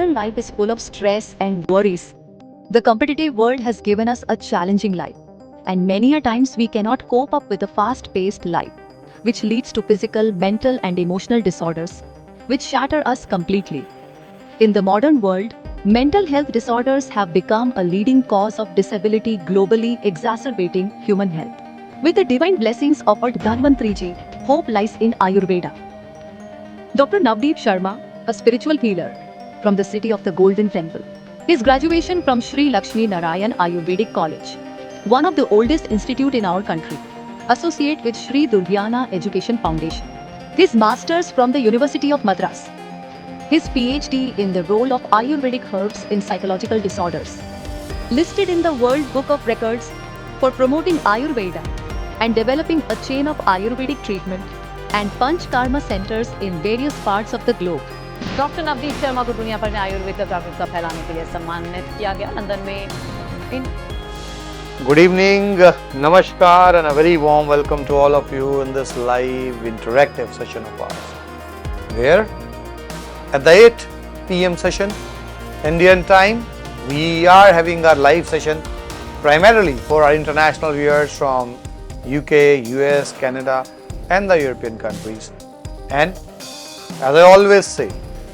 modern life is full of stress and worries. The competitive world has given us a challenging life, and many a times we cannot cope up with a fast-paced life, which leads to physical, mental, and emotional disorders, which shatter us completely. In the modern world, mental health disorders have become a leading cause of disability globally, exacerbating human health. With the divine blessings offered Dhanvantriji, hope lies in Ayurveda. Dr. Navdeep Sharma, a spiritual healer from the city of the Golden Temple. His graduation from Sri Lakshmi Narayan Ayurvedic College, one of the oldest institute in our country, associate with Sri Durgyana Education Foundation. His masters from the University of Madras. His PhD in the role of Ayurvedic herbs in psychological disorders. Listed in the World Book of Records for promoting Ayurveda and developing a chain of Ayurvedic treatment and Panch Karma centers in various parts of the globe. Doctor Navdeep Sharma को दुनिया भर में आयुर्वेद का जागरूकता फैलाने के लिए सम्मानित किया गया लंदन में। Good evening, namaskar and a very warm welcome to all of you in this live interactive session of ours. Where at the 8 p.m. session Indian time we are having our live session primarily for our international viewers from UK, US, Canada and the European countries. And as I always say,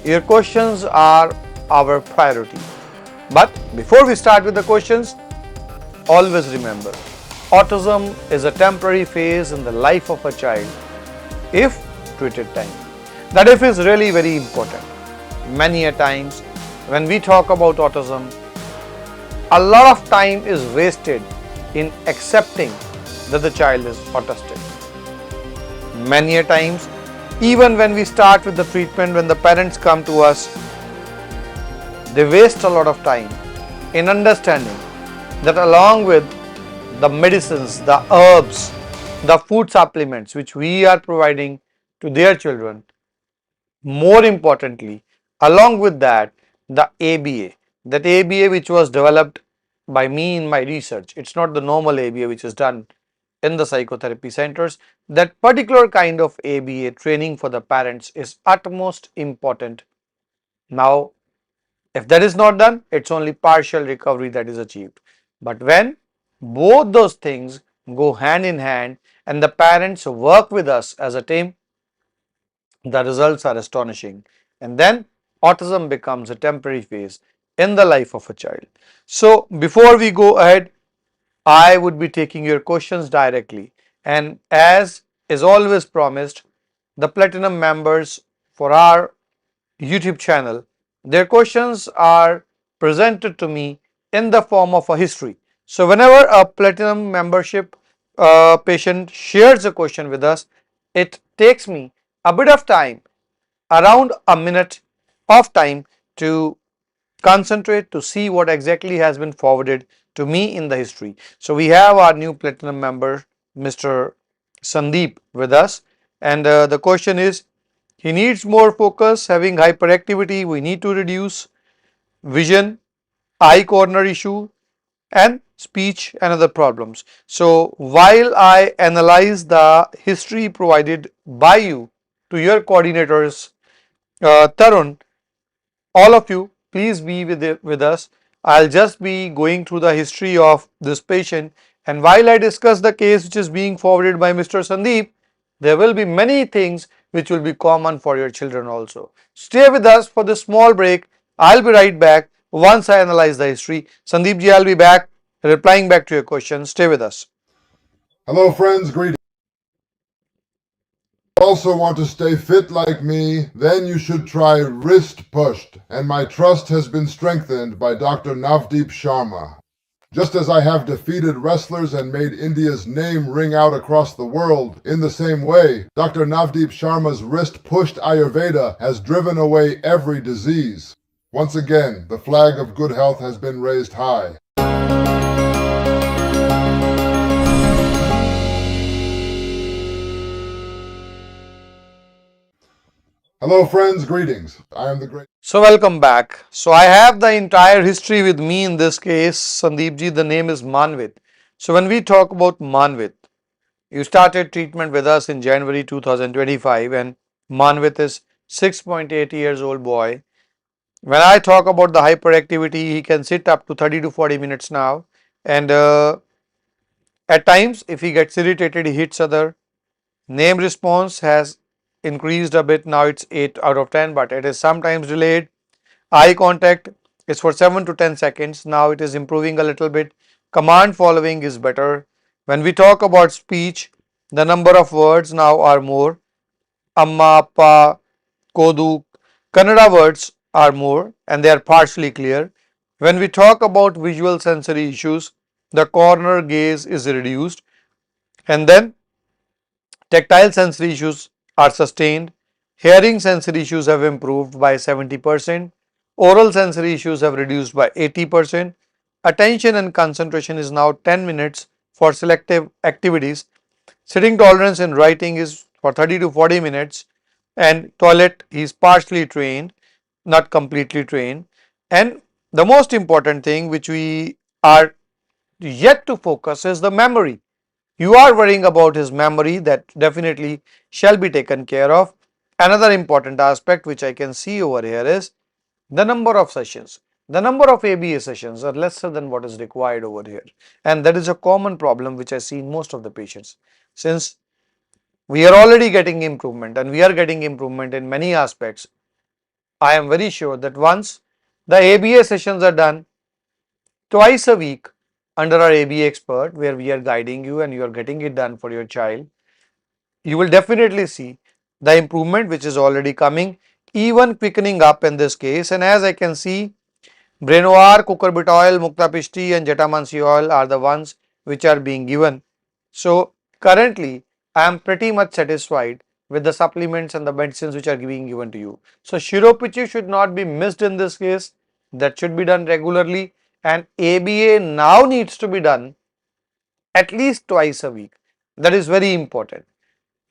your questions are our priority. But before we start with the questions, always remember, autism is a temporary phase in the life of a child if treated timely. That if is really very important. Many a times when we talk about autism, a lot of time is wasted in accepting that the child is autistic. Many a times, even when we start with the treatment, when the parents come to us, they waste a lot of time in understanding that along with the medicines, the herbs, the food supplements which we are providing to their children, more importantly, along with that, the ABA, that ABA which was developed by me in my research, it's not the normal ABA which is done in the psychotherapy centers. That particular kind of ABA training for the parents is utmost important. Now, if that is not done, it's only partial recovery that is achieved. But when both those things go hand in hand and the parents work with us as a team, the results are astonishing. And then autism becomes a temporary phase in the life of a child. So, before we go ahead, I would be taking your questions directly, and as is always promised, the platinum members for our YouTube channel, their questions are presented to me in the form of a history. So whenever a platinum membership patient shares a question with us, it takes me a bit of time, around a minute of time, to concentrate to see what exactly has been forwarded to me in the history. So we have our new platinum member Mr. Sandeep with us, and the question is, he needs more focus, having hyperactivity, we need to reduce vision, eye corner issue and speech and other problems. So while I analyze the history provided by you to your coordinators, Tarun, all of you, please be with us. I'll just be going through the history of this patient, and while I discuss the case which is being forwarded by Mr. Sandeep, there will be many things which will be common for your children also. Stay with us for this small break. I'll be right back once I analyze the history. Sandeep ji, I'll be back replying back to your questions. Stay with us. Hello friends, greetings. Also want to stay fit like me, then you should try Wrist Pushed, and my trust has been strengthened by Dr. Navdeep Sharma. Just as I have defeated wrestlers and made India's name ring out across the world, in the same way, Dr. Navdeep Sharma's Wrist Pushed Ayurveda has driven away every disease. Once again, the flag of good health has been raised high. Hello friends, greetings. I am the great... So welcome back. So I have the entire history with me in this case. Sandeep ji, the name is Manvit. So when we talk about Manvit, you started treatment with us in January 2025, and Manvit is 6.8 years old boy When I talk about the hyperactivity, he can sit up to 30 to 40 minutes now, and at times if he gets irritated, he hits other. Name response has increased a bit, now it's 8 out of 10, but it is sometimes delayed. Eye contact is for 7 to 10 seconds, now it is improving a little bit. Command following is better. When we talk about speech, the number of words now are more. Amma, Appa, Kodu, Kannada words are more and they are partially clear. When we talk about visual sensory issues, the corner gaze is reduced, and then tactile sensory issues are sustained. Hearing sensory issues have improved by 70%. Oral sensory issues have reduced by 80%. Attention and concentration is now 10 minutes for selective activities. Sitting tolerance in writing is for 30 to 40 minutes, and toilet he is partially trained, not completely trained. And the most important thing which we are yet to focus is the memory. You are worrying about his memory, that definitely shall be taken care of. Another important aspect which I can see over here is the number of sessions. The number of ABA sessions are lesser than what is required over here, and that is a common problem which I see in most of the patients. Since we are already getting improvement and we are getting improvement in many aspects, I am very sure that once the ABA sessions are done twice a week under our ABA expert, where we are guiding you and you are getting it done for your child, you will definitely see the improvement which is already coming, even quickening up in this case. And as I can see, Brenoir, cucurbit oil, Mukta Pishti and Jetamansi oil are the ones which are being given. So currently I am pretty much satisfied with the supplements and the medicines which are being given to you. So Shiropichi should not be missed in this case. That should be done regularly, and ABA now needs to be done at least twice a week. That is very important.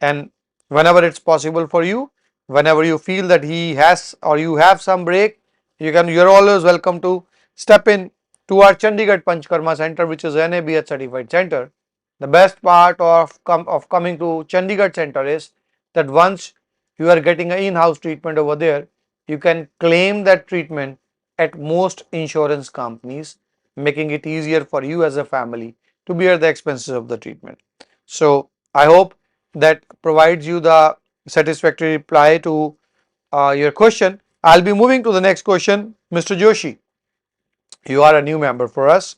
And whenever it's possible for you, whenever you feel that he has or you have some break, you're always welcome to step in to our Chandigarh Panchkarma Center, which is an NABH certified center. The best part of coming to Chandigarh Center is that once you are getting an in-house treatment over there, you can claim that treatment at most insurance companies, making it easier for you as a family to bear the expenses of the treatment. So I hope that provides you the satisfactory reply to your question. I'll be moving to the next question. Mr. Joshi, you are a new member for us.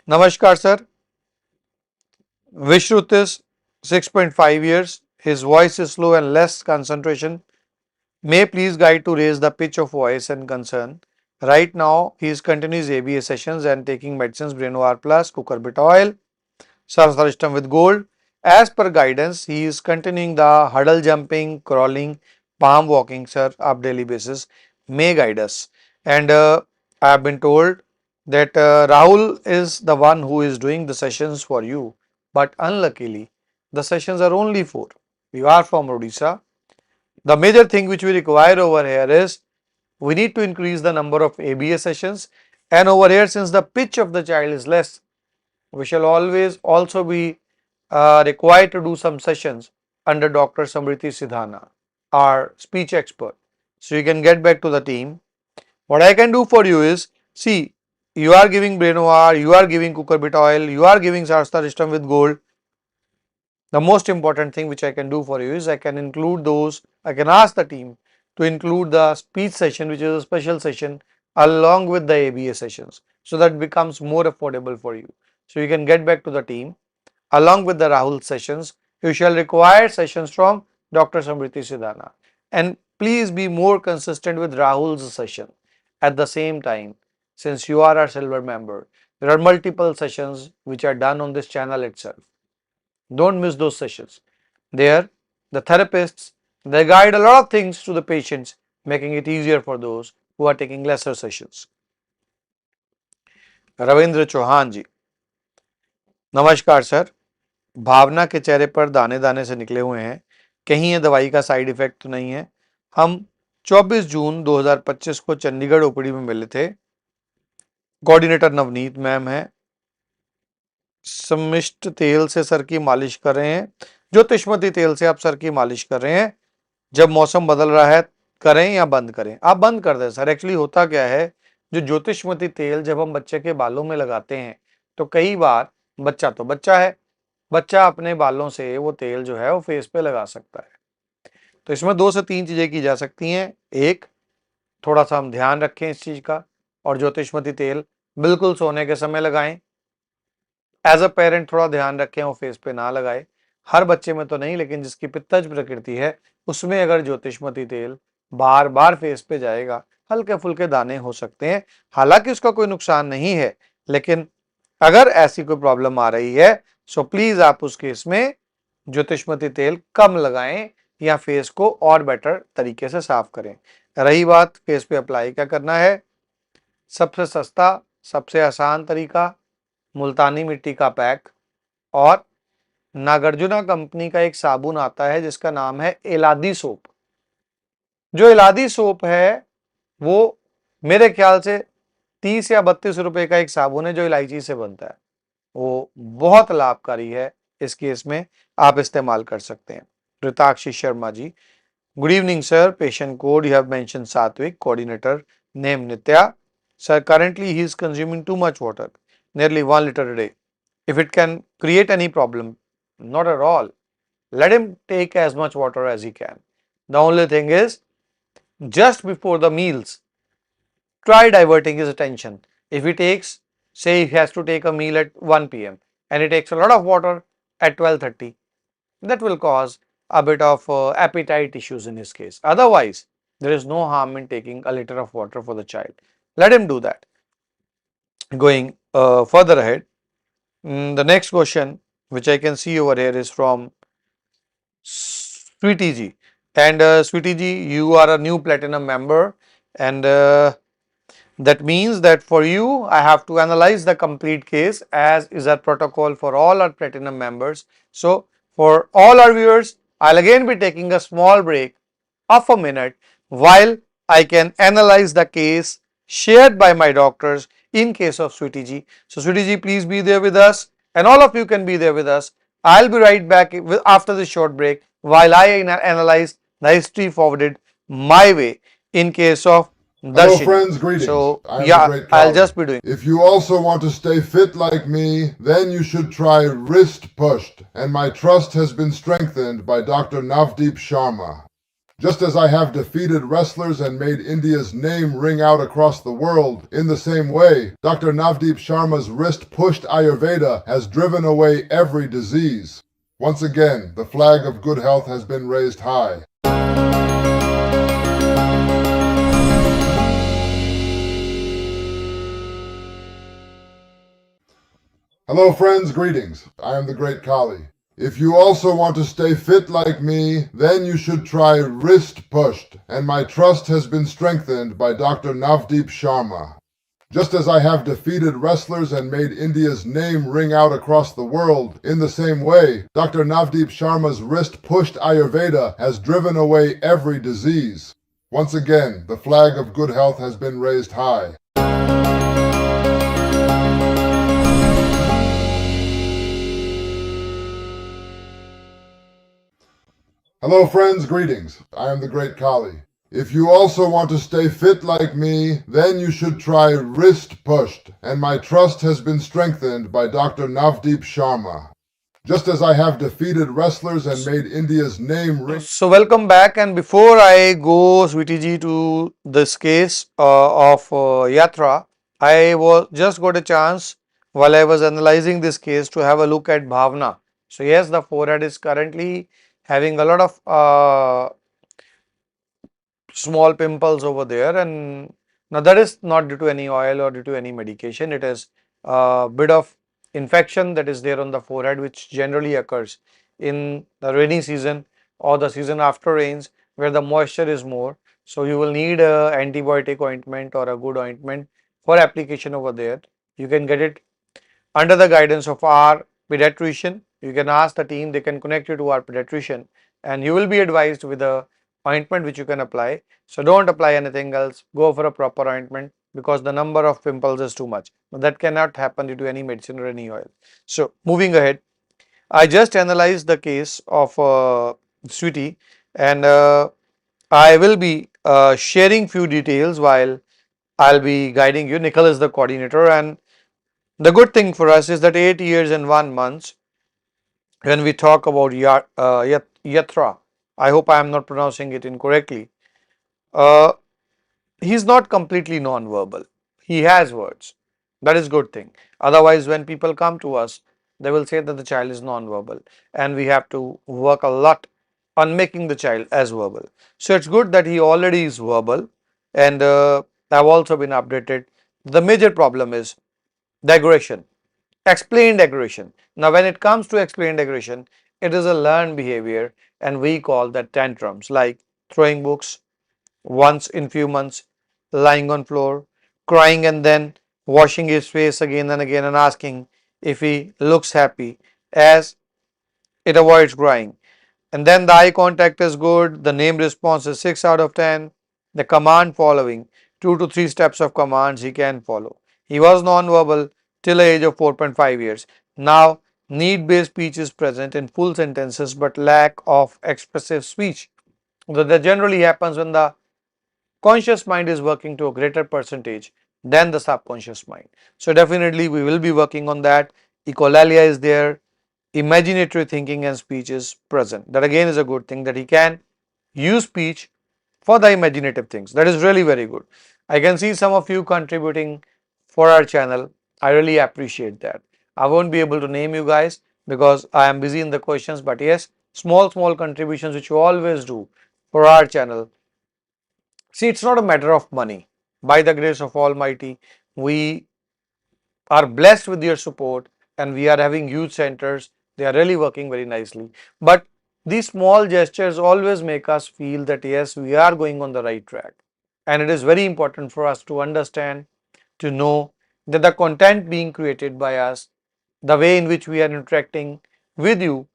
Namaskar, sir. Vishrut is 6.5 years. His voice is slow and less concentration. May please guide to raise the pitch of voice and concern. Right now, he is continuing his ABA sessions and taking medicines Brenoir Plus, cucurbit oil, Sarsaristam with gold. As per guidance, he is continuing the huddle jumping, crawling, palm walking, sir, up daily basis. May guide us. And I have been told that Rahul is the one who is doing the sessions for you. But unluckily, the sessions are only 4. You are from Odisha. The major thing which we require over here is we need to increase the number of ABA sessions, and over here, since the pitch of the child is less, we shall always also be required to do some sessions under Dr. Samriti Sidhana, our speech expert. So you can get back to the team. What I can do for you is, see, you are giving Brenoir, you are giving cucurbit oil, you are giving Sarsaristam with gold. The most important thing which I can do for you is I can include those, I can ask the team to include the speech session, which is a special session, along with the ABA sessions, so that it becomes more affordable for you. So you can get back to the team. Along with the Rahul sessions, you shall require sessions from Dr. Samriti Sidhana. And please be more consistent with Rahul's session. At the same time, since you are our silver member, there are multiple sessions which are done on this channel itself. Don't miss those sessions. There, the therapists, they guide a lot of things to the patients, making it easier for those who are taking lesser sessions. Ravindra Chauhan जी, नमस्कार sir. भावना के चेहरे पर दाने दाने से निकले हुए हैं, कहीं ये दवाई का साइड इफेक्ट तो नहीं है. हम 24 जून 2025 को चंडीगढ़ ओपीडी में मिले थे. कोऑर्डिनेटर नवनीत मैम है. समिष्ट तेल से सर की मालिश कर रहे हैं, ज्योतिषमती तेल से आप सर की मालिश कर रहे हैं. जब मौसम बदल रहा है करें या बंद करें? आप बंद कर दें सर। एक्चुअली होता क्या है, जो ज्योतिषमती तेल जब हम बच्चे के बालों में लगाते हैं तो कई बार बच्चा तो बच्चा है, बच्चा अपने बालों से वो तेल जो है वो फेस पे लगा सकता है। तो इसमें 2 से 3 चीजें की जा सकती हैं। एक, थोड़ा सा हम ध्यान रखें इस चीज का, और ज्योतिषमती तेल बिल्कुल सोने के समय लगाएं। एज अ पेरेंट थोड़ा ध्यान रखें वो फेस पे ना लगाए। हर बच्चे में तो नहीं, लेकिन जिसकी पित्तज प्रकृति है उसमें अगर ज्योतिषमती तेल बार बार फेस पे जाएगा, हल्के फुल्के दाने हो सकते हैं। हालांकि उसका कोई नुकसान नहीं है, लेकिन अगर ऐसी कोई प्रॉब्लम आ रही है सो प्लीज आप उस केस में ज्योतिषमती तेल कम लगाएं या फेस को और बेटर तरीके से साफ करें। रही बात फेस पे अप्लाई क्या करना है, सबसे सस्ता, सबसे आसान तरीका मुल्तानी मिट्टी का पैक, और नागार्जुना कंपनी का एक साबुन आता है जिसका नाम है इलादी सोप। जो इलादी सोप है वो मेरे ख्याल से 30 या 32 रुपए का एक साबुन है जो इलायची से बनता है। वो बहुत लाभकारी है, इस केस में आप इस्तेमाल कर सकते हैं। Ritakshi Sharma ji, good evening sir, patient code you have mention Satvik, coordinator name Nitya, sir currently he is consuming too much water, nearly 1 liter a day. If it can create any problem, not at all, let him take as much water as he can. The only thing is, just before the meals, try diverting his attention. If he takes, say he has to take a meal at 1 p.m. and he takes a lot of water at 12:30, that will cause a bit of appetite issues in his case. Otherwise, there is no harm in taking a liter of water for the child. Let him do that. Going further ahead, the next question which I can see over here is from Sweetie ji. And Sweetie ji, you are a new platinum member, and that means that for you, I have to analyze the complete case, as is our protocol for all our platinum members. So, for all our viewers, I'll again be taking a small break of a minute while I can analyze the case shared by my doctors in case of Sweetie ji. So, Sweetie ji, please be there with us, and all of you can be there with us. I'll be right back after this short break while I analyze the history forwarded my way in case of Hello Darshini. friends, greetings. So, I am the yeah, great I'll Kali. just be doing. If you also want to stay fit like me, then you should try Wrist Pushed, and my trust has been strengthened by Dr. Navdeep Sharma. Just as I have defeated wrestlers and made India's name ring out across the world, in the same way, Dr. Navdeep Sharma's wrist-pushed Ayurveda has driven away every disease. Once again, the flag of good health has been raised high. Hello friends, greetings. I am the great Kali. If you also want to stay fit like me, then you should try Wrist Pushed, and my trust has been strengthened by Dr. Navdeep Sharma. Just as I have defeated wrestlers and made India's name ring out across the world, in the same way, Dr. Navdeep Sharma's wrist-pushed Ayurveda has driven away every disease. Once again, the flag of good health has been raised high. Hello friends, greetings. I am the great Kali. If you also want to stay fit like me, then you should try Wrist Pushed, and my trust has been strengthened by Dr. Navdeep Sharma. Just as I have defeated wrestlers and made India's name ring. So, welcome back, and before I go, Sweetie ji, to this case of Yatra, I was just got a chance while I was analyzing this case to have a look at Bhavna. So, yes, the forehead is currently having a lot of small pimples over there, and now that is not due to any oil or due to any medication. It is a bit of infection that is there on the forehead, which generally occurs in the rainy season or the season after rains, where the moisture is more. So you will need a antibiotic ointment or a good ointment for application over there. You can get it under the guidance of our pediatrician. You can ask the team, they can connect you to our pediatrician, and you will be advised with a ointment which you can apply. So don't apply anything else, go for a proper ointment, because the number of pimples is too much. But that cannot happen due to any medicine or any oil. So moving ahead, I just analyzed the case of Sweetie, and I will be sharing few details while I'll be guiding you. Nikhil is the coordinator, and the good thing for us is that 8 years and 1 month, when we talk about Yatra, I hope I am not pronouncing it incorrectly. Uh, he's not completely non-verbal. He has words. That is good thing. Otherwise, when people come to us, they will say that the child is non-verbal, and we have to work a lot on making the child as verbal. So it's good that he already is verbal, and I've also been updated. The major problem is the aggression, explained aggression. Now, when it comes to explained aggression, it is a learned behavior, and we call that tantrums, like throwing books once in few months, lying on floor, crying and then washing his face again and again and asking if he looks happy as it avoids crying. And then the eye contact is good, the name response is 6 out of 10, the command following, 2 to 3 steps of commands he can follow. He was non-verbal till the age of 4.5 years. Now, need-based speech is present in full sentences but lack of expressive speech. That generally happens when the conscious mind is working to a greater percentage than the subconscious mind. So definitely we will be working on that. Echolalia is there, imaginatory thinking and speech is present. That again is a good thing, that he can use speech for the imaginative things. That is really very good. I can see some of you contributing for our channel. I really appreciate that. I won't be able to name you guys because I am busy in the questions, but yes, small contributions which you always do for our channel. See, it's not a matter of money. By the grace of Almighty, we are blessed with your support, and we are having huge centers. They are really working very nicely. But these small gestures always make us feel that yes, we are going on the right track. And it is very important for us to understand, to know that the content being created by us, the way in which we are interacting with you,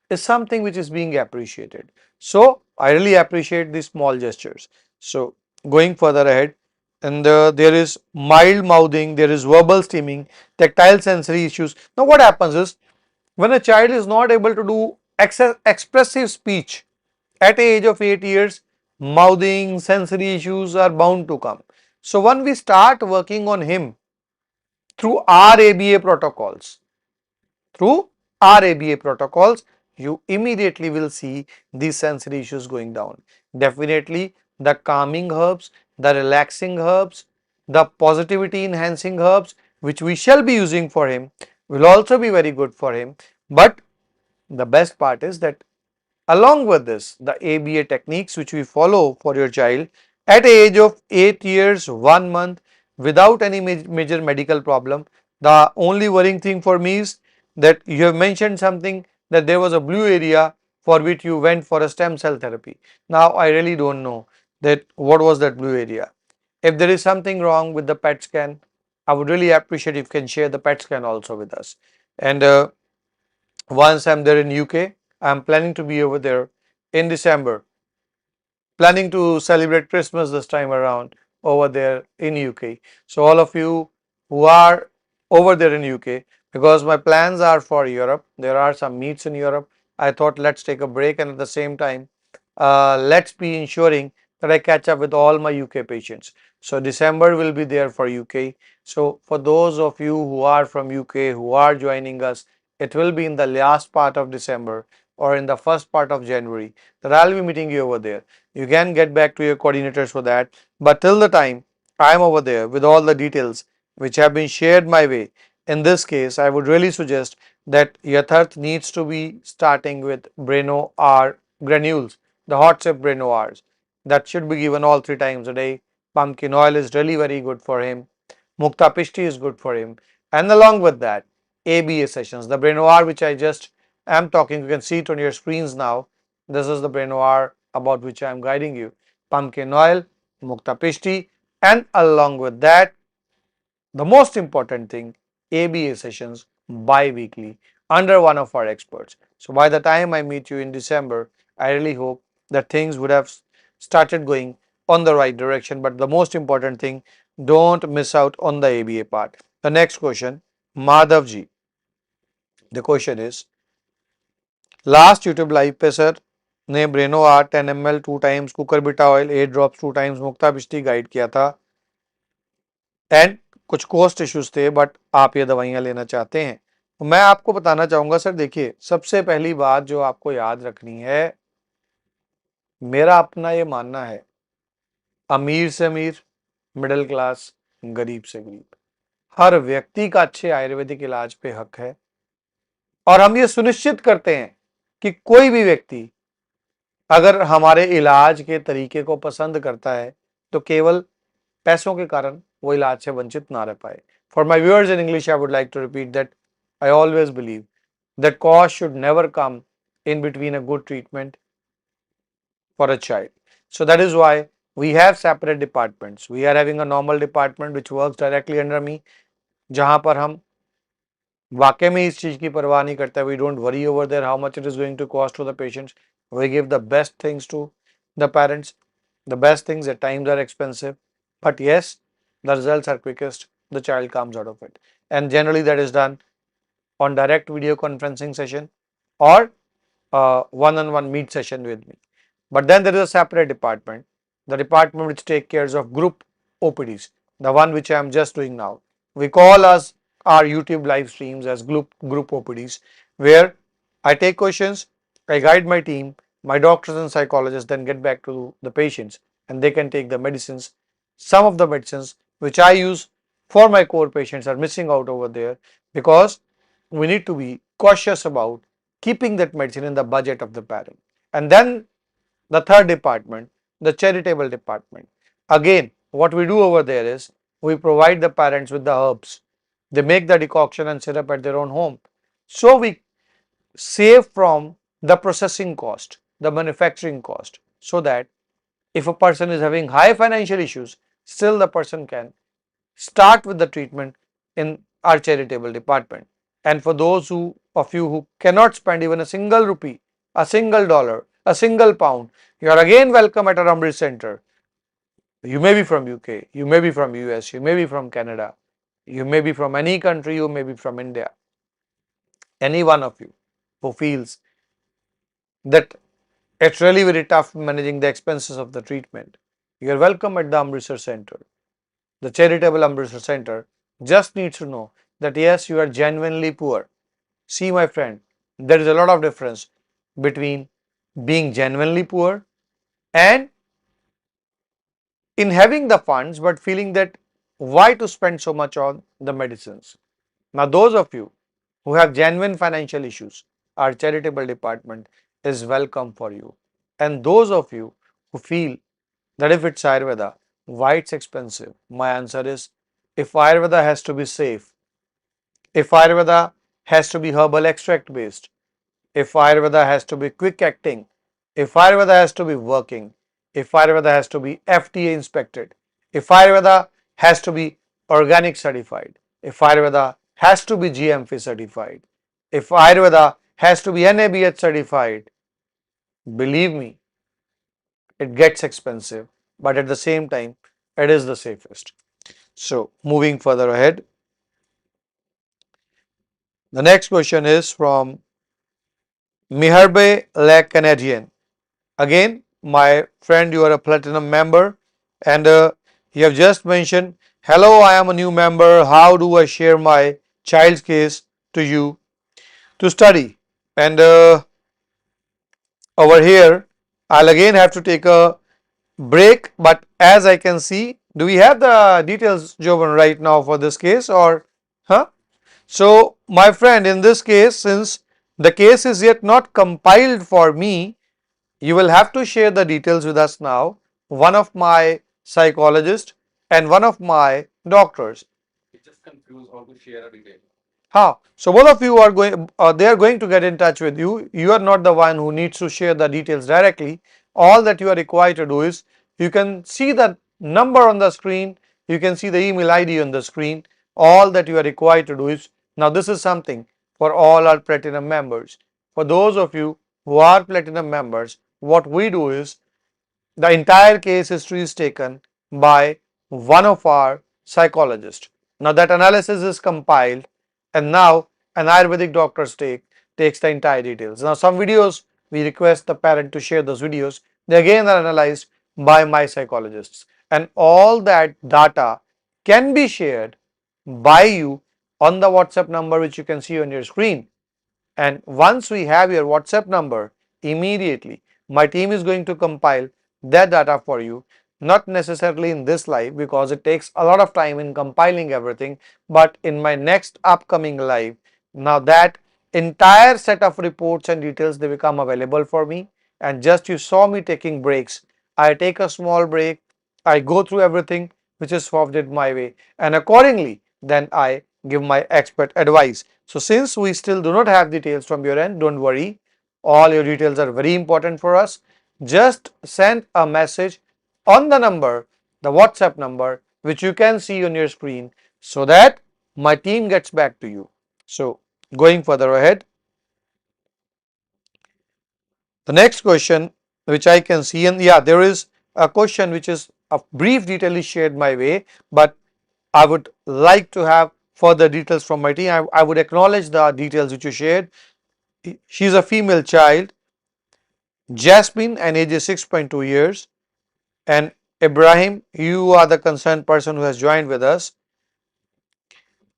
is something which is being appreciated. So I really appreciate these small gestures. So going further ahead, and there is mild mouthing, there is verbal steaming, tactile sensory issues. Now what happens is, when a child is not able to do expressive speech at the age of 8 years, mouthing, sensory issues are bound to come. So when we start working on him through our ABA protocols, through our ABA protocols, you immediately will see these sensory issues going down. Definitely the calming herbs, the relaxing herbs, the positivity enhancing herbs which we shall be using for him will also be very good for him. But the best part is that along with this, the ABA techniques which we follow for your child at the age of 8 years, 1 month, without any major medical problem. The only worrying thing for me is that you have mentioned something, that there was a blue area for which you went for a stem cell therapy. Now I really don't know that what was that blue area. If there is something wrong with the PET scan, I would really appreciate if you can share the PET scan also with us. And once I'm there in UK, I'm planning to be over there in December, planning to celebrate Christmas this time around over there in UK. So all of you who are over there in UK, because my plans are for Europe, there are some meets in Europe. I thought let's take a break, and at the same time, let's be ensuring that I catch up with all my UK patients. So December will be there for UK. So for those of you who are from UK who are joining us, it will be in the last part of December or in the first part of January that I'll be meeting you over there. You can get back to your coordinators for that. But till the time I am over there with all the details which have been shared my way, in this case, I would really suggest that Yatharth needs to be starting with Breno R granules, the hot sip Breno R's. That should be given all 3 times a day. Pumpkin oil is really very good for him. Mukta Pishti is good for him. And along with that, ABA sessions, the Breno R which I just am talking, you can see it on your screens now. This is the Breno R about which I am guiding you. Pumpkin oil, Mukta Pishti, and along with that, the most important thing, ABA sessions bi-weekly under one of our experts. So by the time I meet you in December, I really hope that things would have started going on the right direction. But the most important thing, don't miss out on the ABA part. The next question, Madhavji. The question is, last YouTube live पे sir ने ब्रेनो आर 10 ml 2 times, cucurbita oil 8 drops 2 times Mukta Bishti guide किया था and कुछ cost issues थे, but आप ये दवाइयां लेना चाहते हैं। तो मैं आपको बताना चाहूंगा सर, देखिए सबसे पहली बात जो आपको याद रखनी है, मेरा अपना ये मानना है, अमीर से अमीर, मिडिल क्लास, गरीब से गरीब, हर व्यक्ति का अच्छे आयुर्वेदिक इलाज पे हक है। और हम ये सुनिश्चित करते हैं कि कोई भी व्यक्ति अगर हमारे इलाज के तरीके को पसंद करता है तो केवल पैसों के कारण वो इलाज से वंचित ना रह पाए। For my viewers in English I would like to repeat that I always believe that cost should never come in between a good treatment for a child. So that is why we have separate departments. We are having a normal department which works directly under me, जहां पर हम वाकई में इस चीज की परवाह नहीं करते. We don't worry over there how much it is going to cost to the patients. We give the best things to the parents. The best things at times are expensive, but yes, the results are quickest. The child comes out of it, and generally that is done on direct video conferencing session or one-on-one meet session with me. But then there is a separate department, the department which takes care of group OPDs, the one which I am just doing now. We call us our YouTube live streams as group OPDs, where I take questions, I guide my team, my doctors and psychologists then get back to the patients and they can take the medicines. Some of the medicines which I use for my core patients are missing out over there because we need to be cautious about keeping that medicine in the budget of the parent. And then the third department, the charitable department. Again, what we do over there is we provide the parents with the herbs. They make the decoction and syrup at their own home. So we save from the processing cost, the manufacturing cost, so that if a person is having high financial issues, still the person can start with the treatment in our charitable department. And for those of you who cannot spend even a single rupee, a single dollar, a single pound, you are again welcome at our Amrit Center. You may be from UK, you may be from US, you may be from Canada, you may be from any country, you may be from India. Any one of you who feels that it's really very tough managing the expenses of the treatment, you are welcome at the Amritsar Center. The charitable Amritsar Center just needs to know that yes, you are genuinely poor. See my friend, there is a lot of difference between being genuinely poor and in having the funds but feeling that why to spend so much on the medicines. Now those of you who have genuine financial issues, our charitable department is welcome for you. And those of you who feel that if it's Ayurveda, why it's expensive? My answer is, if Ayurveda has to be safe, if Ayurveda has to be herbal extract based, if Ayurveda has to be quick acting, if Ayurveda has to be working, if Ayurveda has to be FDA inspected, if Ayurveda has to be organic certified, if Ayurveda has to be GMP certified, if Ayurveda has to be NABH certified, believe me, it gets expensive, but at the same time, it is the safest. So, moving further ahead, the next question is from Miharbe Le Canadian. Again, my friend, you are a platinum member and you have just mentioned, hello, I am a new member. How do I share my child's case to you to study? And over here, I'll again have to take a break, but as I can see, do we have the details, Jovan, right now for this case or, huh? So, my friend, in this case, since the case is yet not compiled for me, you will have to share the details with us now, one of my psychologists and one of my doctors. Just confused how to share a detail. How? So both of you are going, they are going to get in touch with you. You are not the one who needs to share the details directly. All that you are required to do is, you can see the number on the screen, you can see the email ID on the screen. All that you are required to do is, now this is something for all our platinum members. For those of you who are platinum members, what we do is, the entire case history is taken by one of our psychologists. Now that analysis is compiled and now an Ayurvedic doctor's takes the entire details. Now some videos we request the parent to share those videos. They again are analyzed by my psychologists, and all that data can be shared by you on the WhatsApp number which you can see on your screen. And once we have your WhatsApp number, immediately my team is going to compile that data for you, not necessarily in this live because it takes a lot of time in compiling everything, but in my next upcoming live. Now that entire set of reports and details, they become available for me, and just you saw me taking breaks. I take a small break, I go through everything which is forwarded my way, and accordingly then I give my expert advice. So since we still do not have details from your end, don't worry, all your details are very important for us. Just send a message on the number, the WhatsApp number which you can see on your screen, so that my team gets back to you. So going further ahead, the next question which I can see, and yeah, there is a question which is a brief detail is shared my way, but I would like to have further details from my team. I would acknowledge the details which you shared. She is a female child, Jasmine, and age is 6.2 years. And Ibrahim, you are the concerned person who has joined with us.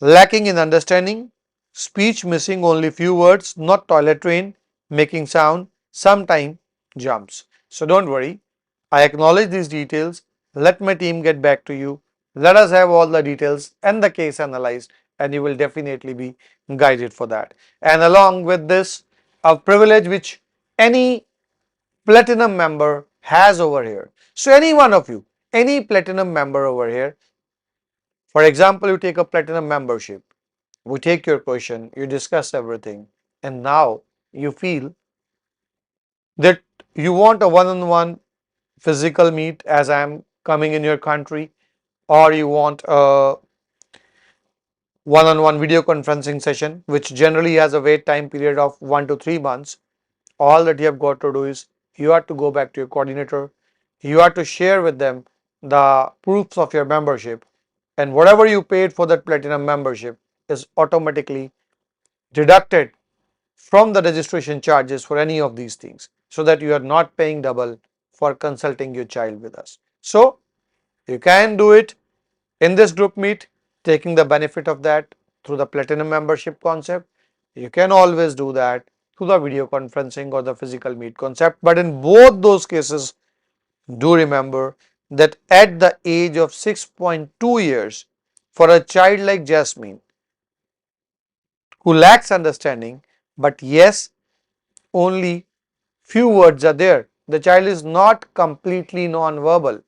Lacking in understanding, speech missing only few words, not toilet trained, making sound, sometime jumps. So don't worry, I acknowledge these details. Let my team get back to you. Let us have all the details and the case analyzed, and you will definitely be guided for that. And along with this, a privilege which any platinum member has over here. So any one of you, any platinum member over here, for example, you take a platinum membership, we take your question, you discuss everything, and now you feel that you want a one-on-one physical meet as I am coming in your country, or you want a one-on-one video conferencing session which generally has a wait time period of 1 to 3 months. All that you have got to do is you have to go back to your coordinator, you have to share with them the proofs of your membership, and whatever you paid for that platinum membership is automatically deducted from the registration charges for any of these things, so that you are not paying double for consulting your child with us. So you can do it in this group meet, taking the benefit of that through the platinum membership concept. You can always do that through the video conferencing or the physical meet concept. But in both those cases, do remember that at the age of 6.2 years, for a child like Jasmine who lacks understanding, but yes, only few words are there. The child is not completely non-verbal.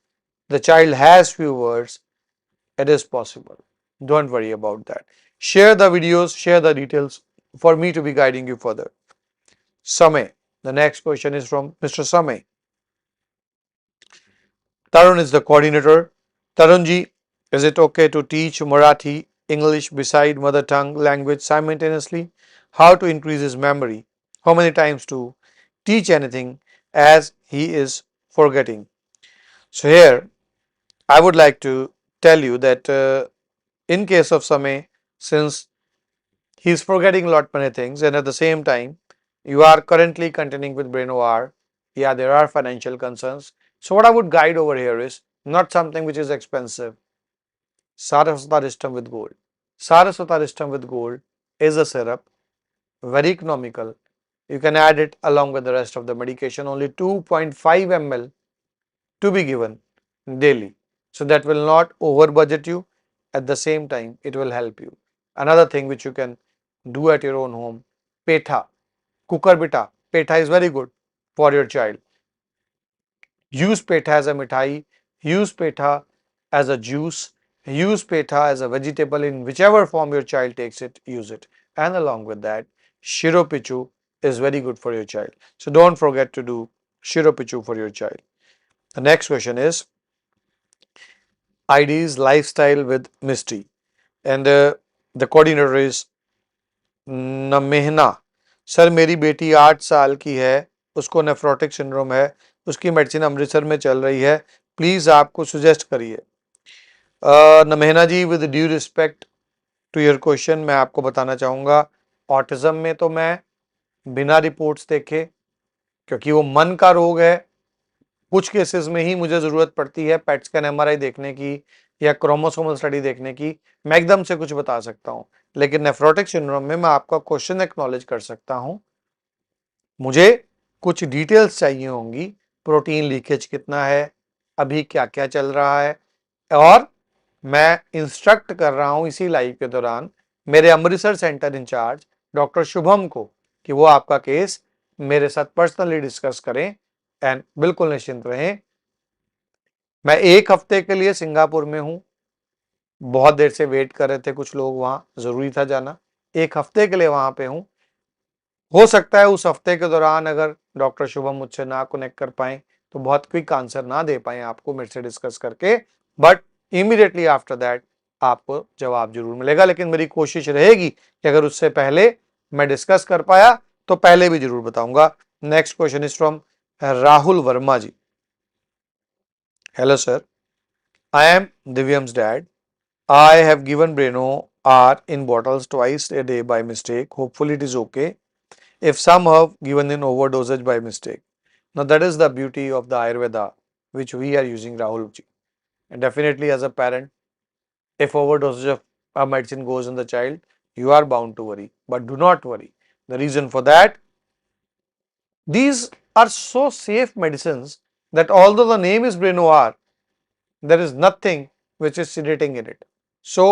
The child has few words. It is possible. Don't worry about that. Share the videos, share the details for me to be guiding you further. Samay. The next question is from Mr. Samay. Tarun is the coordinator. Tarunji, is it okay to teach Marathi, English beside mother tongue language simultaneously? How to increase his memory? How many times to teach anything as he is forgetting? So here, I would like to tell you that in case of Samay, since he is forgetting a lot many things, and at the same time, you are currently contending with brain OR. Yeah, there are financial concerns. So what I would guide over here is not something which is expensive. Saraswata with gold. Saraswata with gold is a syrup, very economical. You can add it along with the rest of the medication, only 2.5 ml to be given daily. So that will not over budget you. At the same time, it will help you. Another thing which you can do at your own home, petha, kukurbita. Petha is very good for your child. Use petha as a mithai, use petha as a juice, use petha as a vegetable in whichever form your child takes it, use it. And along with that, shiropichu is very good for your child. So don't forget to do shiropichu for your child. The next question is ID's lifestyle with mystery, and the coordinator is Namehna. Sir मेरी बेटी 8 साल की है, उसको nephrotic syndrome है, उसकी medicine Amritsar में चल रही है, प्लीज आपको सुजेस्ट करिए. Namehna ji, with due respect to your question, मैं आपको बताना चाहूँगा ऑटिज्म में तो मैं बिना रिपोर्ट्स देखे क्योंकि वो मन का रोग है। कुछ केसेस में ही मुझे जरूरत पड़ती है पेट स्कैन एमआरआई देखने की या क्रोमोसोमल स्टडी देखने की, मैं एकदम से कुछ बता सकता हूं। लेकिन नेफ्रोटिक सिंड्रोम में मैं आपका क्वेश्चन एक्नॉलेज कर सकता हूं, मुझे कुछ डिटेल्स चाहिए होंगी, प्रोटीन लीकेज कितना है, अभी क्या क्या चल रहा है, और मैं इंस्ट्रक्ट कर रहा हूं इसी लाइव के दौरान मेरे Amritsar centre in charge doctor Shubham को कि वो आपका केस मेरे साथ पर्सनली डिस्कस करें। एंड बिल्कुल निश्चिंत रहें, मैं 1 हफ्ते के लिए सिंगापुर में हूं। बहुत देर से वेट कर रहे थे कुछ लोग, वहां जरूरी था जाना। 1 हफ्ते के लिए वहां पे हूं। हो सकता है उस हफ्ते के दौरान अगर डॉक्टर शुभम मुझसे ना कनेक्ट कर पाए तो बहुत क्विक आंसर ना दे पाए आपको मेरे से डिस्कस करके, बट इमीडिएटली आफ्टर दैट आपको जवाब जरूर मिलेगा। लेकिन मेरी कोशिश रहेगी कि अगर उससे पहले मैं डिस्कस कर पाया तो पहले भी जरूर बताऊंगा। Next question is from Rahul Verma ji. Hello sir, I am Divyam's dad. I have given Breno R in bottles twice a day by mistake. Hopefully it is okay. If some have given in overdosage by mistake. Now that is the beauty of the Ayurveda which we are using, Rahul ji. And definitely as a parent, if overdosage of a medicine goes in the child, you are bound to worry. But do not worry. The reason for that, these are so safe medicines that although the name is Breno R, there is nothing which is sedating in it. So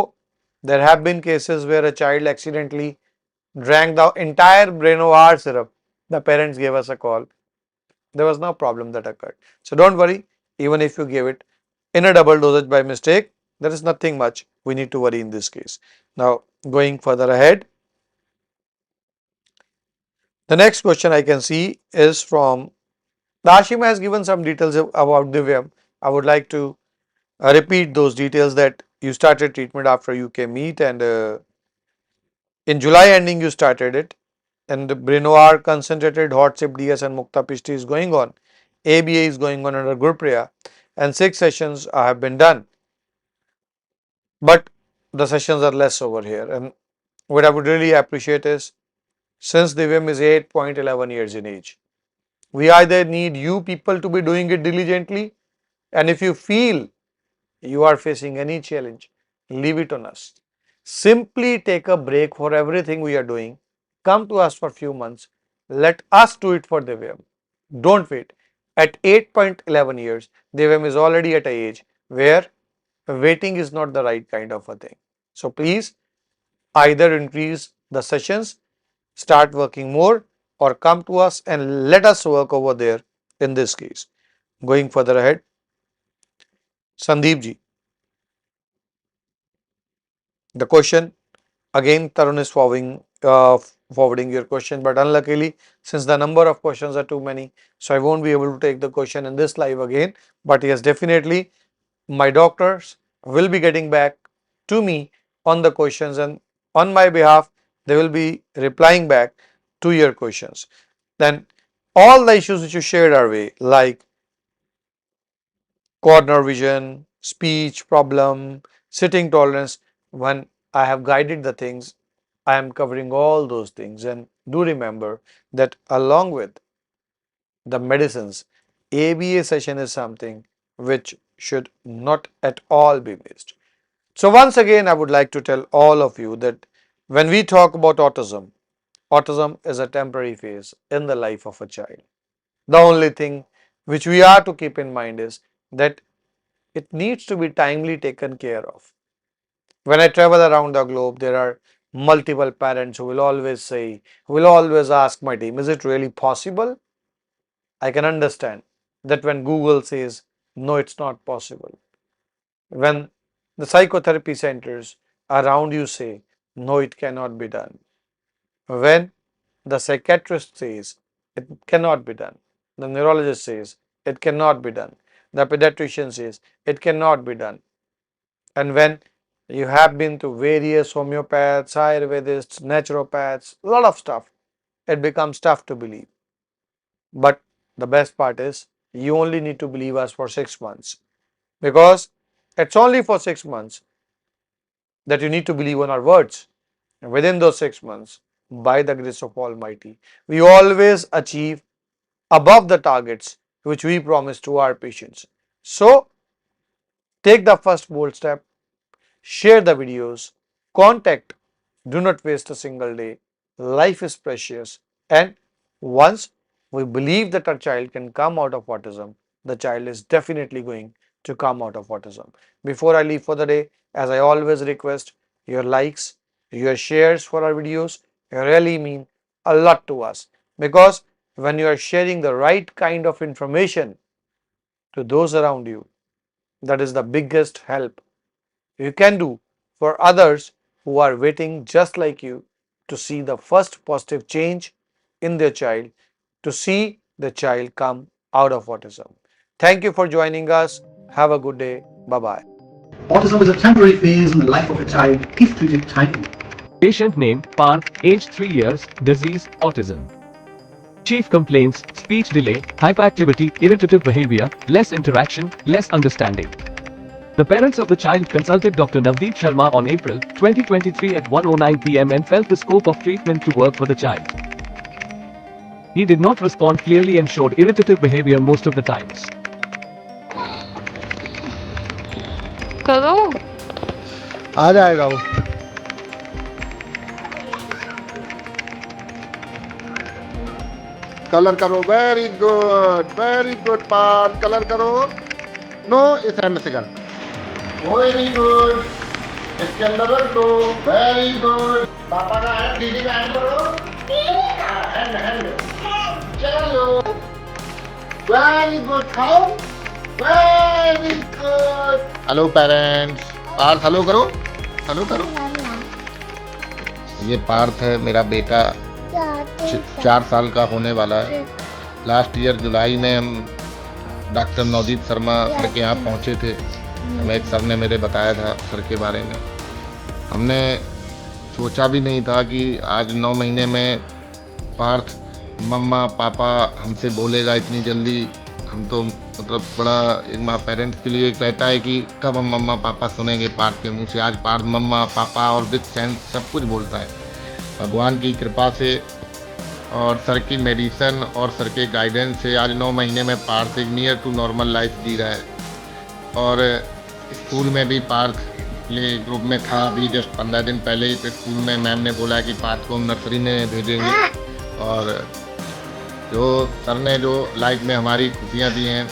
there have been cases where a child accidentally drank the entire Brenovar syrup. The parents gave us a call. There was no problem that occurred. So don't worry, even if you gave it in a double dosage by mistake, there is nothing much we need to worry in this case. Now going further ahead, the next question I can see is from Dashima has given some details about Divyam. I would like to repeat those details that you started treatment after UK meet and in July ending you started it, and the Brinoir concentrated hot sip DS and Mukta Pishti is going on. ABA is going on under Gurpriya and 6 sessions have been done. But the sessions are less over here, and what I would really appreciate is since Divyam is 8.11 years in age, we either need you people to be doing it diligently, and if you feel you are facing any challenge, leave it on us. Simply take a break for everything we are doing. Come to us for a few months. Let us do it for Divyam. Don't wait. At 8.11 years, Divyam is already at an age where waiting is not the right kind of a thing. So please either increase the sessions, start working more, or come to us and let us work over there in this case. Going further ahead, Sandeep ji. The question again, Tarun is forwarding your question, but unluckily, since the number of questions are too many, so I won't be able to take the question in this live again. But yes, definitely, my doctors will be getting back to me on the questions, and on my behalf, they will be replying back to your questions. Then, all the issues which you shared our way, like corner vision, speech problem, sitting tolerance, when I have guided the things, I am covering all those things. And do remember that along with the medicines, ABA session is something which should not at all be missed. So once again, I would like to tell all of you that when we talk about autism, autism is a temporary phase in the life of a child. The only thing which we are to keep in mind is that it needs to be timely taken care of. When I travel around the globe, there are multiple parents who will always say, who will always ask my team, is it really possible? I can understand that when Google says, no, it's not possible. When the psychotherapy centers around you say, no, it cannot be done. When the psychiatrist says, it cannot be done. The neurologist says, it cannot be done. The pediatrician says, it cannot be done. And when you have been to various homeopaths, Ayurvedists, naturopaths, a lot of stuff, it becomes tough to believe. But the best part is you only need to believe us for 6 months, because it's only for 6 months that you need to believe on our words. And within those 6 months, by the grace of Almighty, we always achieve above the targets which we promise to our patients. So, take the first bold step, share the videos, contact, do not waste a single day. Life is precious, and once we believe that our child can come out of autism, the child is definitely going to come out of autism. Before I leave for the day, as I always request, your likes, your shares for our videos really mean a lot to us, because when you are sharing the right kind of information to those around you, that is the biggest help you can do for others who are waiting just like you to see the first positive change in their child, to see the child come out of autism. Thank you for joining us. Have a good day. Bye bye. Autism is a temporary phase in the life of a child if treated timely. Patient name Parth, age 3 years, disease autism. Chief complaints: speech delay, hyperactivity, irritative behavior, less interaction, less understanding. The parents of the child consulted Dr. Navdeep Sharma on April 2023 at 1:09 p.m. and felt the scope of treatment to work for the child. He did not respond clearly and showed irritative behavior most of the times. करो आ जाएगा वो. Colour करो. Very good Parth. Colour करो. No, इस hand से कर. Very good. इसके अंदर रख दो. Very good. पापा का हैंड, दीदी का हैंड करो. हैंड चलो. Very good. खाओ. Very good. Hello parents. Parth hello करो. हेलो करो. ये पार्थ है, मेरा बेटा, 4 साल का होने वाला है. लास्ट ईयर जुलाई में हम डॉक्टर नवदीप शर्मा सर के यहाँ पहुँचे थे. हमें एक सर ने मेरे बताया था सर के बारे में. हमने सोचा भी नहीं था कि आज 9 महीने में पार्थ मम्मा पापा हमसे बोलेगा इतनी जल्दी. हम तो मतलब बड़ा एक माँ पेरेंट्स के लिए कहता है कि कब हम मम्मा पापा सुनेंगे पार्थ के मुँह से. आज पार्थ मम्मा पापा और विद सेंस सब कुछ बोलता है. भगवान की कृपा से और सर की मेडिसिन और सर के गाइडेंस से आज 9 महीने में पार्थ एक नियर टू नॉर्मल लाइफ जी रहा है. और स्कूल में भी पार्थ प्ले ग्रुप में था. अभी जस्ट 15 दिन पहले ही स्कूल में मैम ने बोला कि पार्थ को हम नर्सरी में भेजेंगे. और जो सर ने जो लाइफ में हमारी खुशियाँ दी हैं,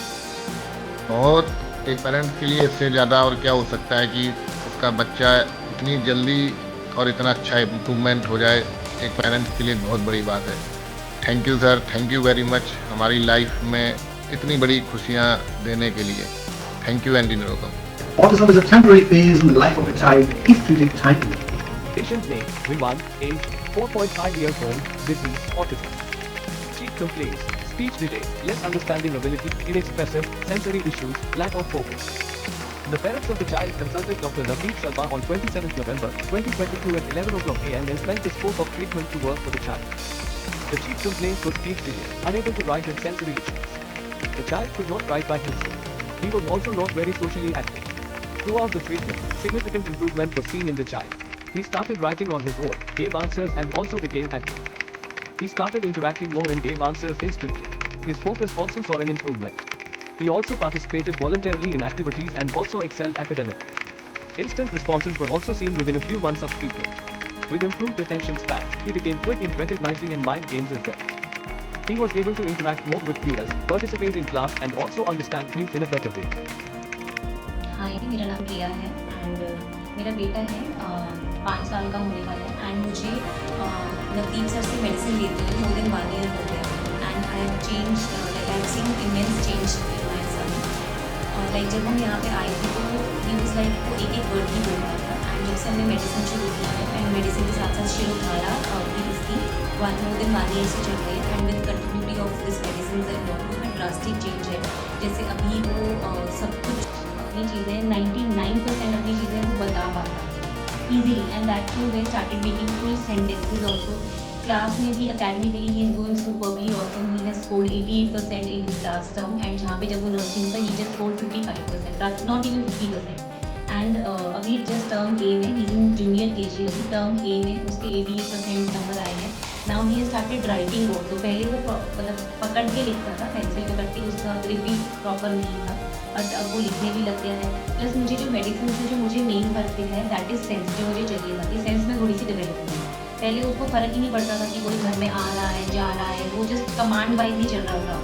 बहुत एक पेरेंट्स के लिए इससे ज़्यादा और क्या हो सकता है कि उसका बच्चा इतनी जल्दी और इतना अच्छा इम्प्रूवमेंट हो जाए. एक पेरेंट्स के लिए बहुत बड़ी बात है. Thank you sir, thank you very much हमारी लाइफ में इतनी बड़ी खुशियाँ देने के लिए. Thank you and welcome. Autism is a temporary phase in the life of a child if treated timely. Patient name Vivan, age 4.5 years old, disease autism. Chief complaints: speech delay, less understanding ability, inexpressive, sensory issues, lack of focus. The parents of the child consulted Dr. Navdeep Sharma on 27th November 2022 at 11:00 a.m. and felt the scope of treatment to work for the child. The chief complaint was speech delay, unable to write, and sensory issues. The child could not write by himself. He was also not very socially active. Throughout the treatment, significant improvement was seen in the child. He started writing on his own, gave answers, and also became active. He started interacting more and gave answers instantly. His focus also saw an improvement. He also participated voluntarily in activities and also excelled academically. Instant responses were also seen within a few months of treatment. With improved attention span, he became quick in recognizing and mind games as well. He was able to interact more with peers, participate in class, and also understand things in a better way. हाय, मेरा नाम रिया है and मेरा बेटा है 5 साल का होने वाला है. एंड मुझे नवदीप सर से मेडिसिन लेते हुए मोर देन 1 ईयर हो गया. And I have change, like I have seen immense change in my son. Like जब हम यहाँ पे आए थे तो ही वाज लाइक वो एक वर्ड ही बोल रहा था. एंड जब से हमने मेडिसिन शुरू किया है एंड मेडिसिन के साथ साथ शिरोधारा भी इसकी मोर देन 1 ईयर से चल रही है. And with continuity of this medicine उसमें ड्रास्टिक चेंज है. जैसे अभी वो सब कुछ अपनी चीज़ें 99% अपनी चीज़ें वो बता पाता है easily. And that too they started making full sentences also. Class में भी academically he is going superbly also. He has scored 88% in his last term. And जहाँ पे जब वो नर्सिंग था he just scored 55%, not even 50%. And अभी just term A में he in junior के जी, अभी टर्म ए में उसके 88% नंबर आए हैं. Now he started writing also. पहले वो मतलब पकड़ के लिखता था, पेंसिल पकड़ के, उसका ग्रिप भी प्रॉपर नहीं था, बट अब वो लिखने भी लग गया है। प्लस मुझे जो मेडिसिन से जो मुझे मेन फर्क दिखा है दैट इज सेंस, जो मुझे चाहिए था कि सेंस में थोड़ी सी डेवलप हुई। पहले उसको फ़र्क ही नहीं पड़ता था कि कोई घर में आ रहा है जा रहा है, वो जस्ट कमांड वाइज ही चल रहा था।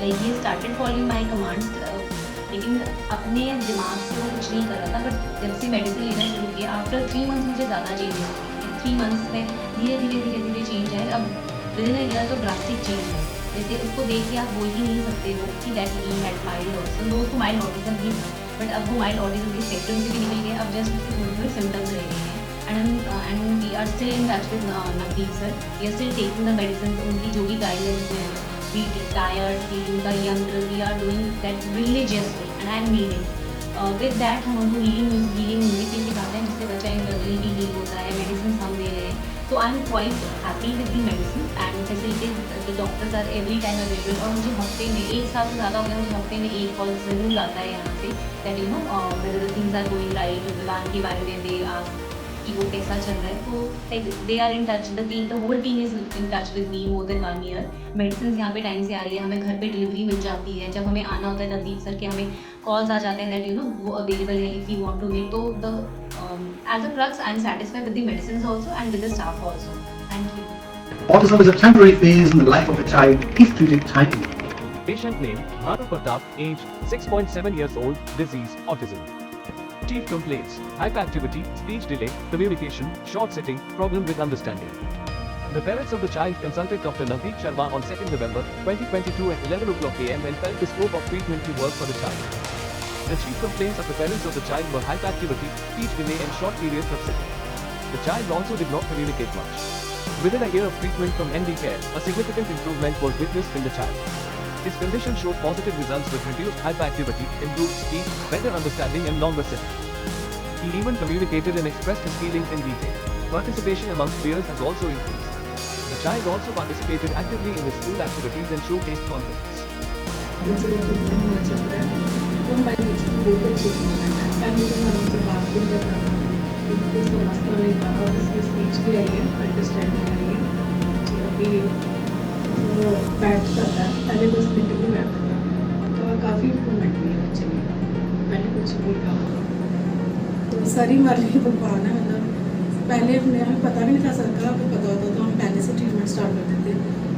Like he started following my commands, लेकिन अपने दिमाग से वो कुछ नहीं कर रहा था। बट जब से मेडिसिन लेना शुरू किया आफ्टर 3 मंथ्स मुझे ज़्यादा चेंज हुआ। 3 मंथ्स में धीरे धीरे चेंज है। अब विद इन अ ईयर तो ड्रास्टिक चेंज है। जैसे उसको देख के आप बोल ही नहीं सकते हो कि that he had mild autism, दो उसको माइल्ड ऑटिज्म ही था, बट अब वो माइल्ड ऑटिज्म के स्पेक्ट्रम से भी निकल गए। अब जस्ट उसके थोड़े थोड़े सिम्टम्स रह गए हैं। And we are still in touch with Navdeep sir, we are still taking the medicine. उनकी जो भी गाइडलाइंस हैं, वी टायर्ड फीलिंग का यंत्र, we are doing that religiously and I am meaning with that. हम उनको हीलिंग म्यूजिक सिखाते हैं जिससे बच्चा इंटरनली भी हील होता है। मेडिसिन हम दे रहे हैं, so I'm quite happy with the medicine and facilities. The doctors are every time available और मुझे हफ्ते में 1 साल से ज़्यादा हो गया, मुझे हफ्ते में 1 कॉल ज़रूर आता है यहाँ से that you know whether the things are going right, plan के बारे में they ask कि वो कैसा चल रहा है। तो like they are in touch, the whole team is in touch with me more than 1 year. Medicine यहाँ पे टाइम से आ रही है, हमें घर पे डिलीवरी मिल जाती है। जब हमें आना होता है नवदीप सर के हमें कॉल्स आ जाते हैं that you know वो अवेलेबल है if you want to meet। तो the as a crux I am satisfied with the medicines also and with the staff also. Thank you. Autism is a temporary phase in the life of a child if treated timely. Patient name Bhanu Pratap, age 6.7 years old, disease autism. Chief complaints: hyperactivity, speech delay, communication, short sitting, problem with understanding. The parents of the child consulted Dr. Navdeep Sharma on 2nd November 2022 at 11 o'clock am and felt the scope of treatment to work for the child. The chief complaints of the parents of the child were hyperactivity, speech delay and short periods of sitting. The child also did not communicate much. Within a year of treatment from ND Care, a significant improvement was witnessed in the child. His condition showed positive results with reduced hyperactivity, improved speech, better understanding and longer sitting. He even communicated and expressed his feelings in detail. Participation amongst peers has also increased. The child also participated actively in his school activities and showcased confidence. पहले 10 minute भी बैठता था, तो काफ़ी improvement हुई है बच्चे में। पहले कुछ नहीं कहा, तो सारी वाली भगवान है। मतलब पहले हमें पता भी नहीं था, सरकार को पता होता तो हम पहले से ट्रीटमेंट स्टार्ट कर देते,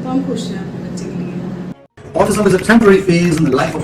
तो हम खुश हैं अपने बच्चे के लिए। Autism is a temporary phase in the life of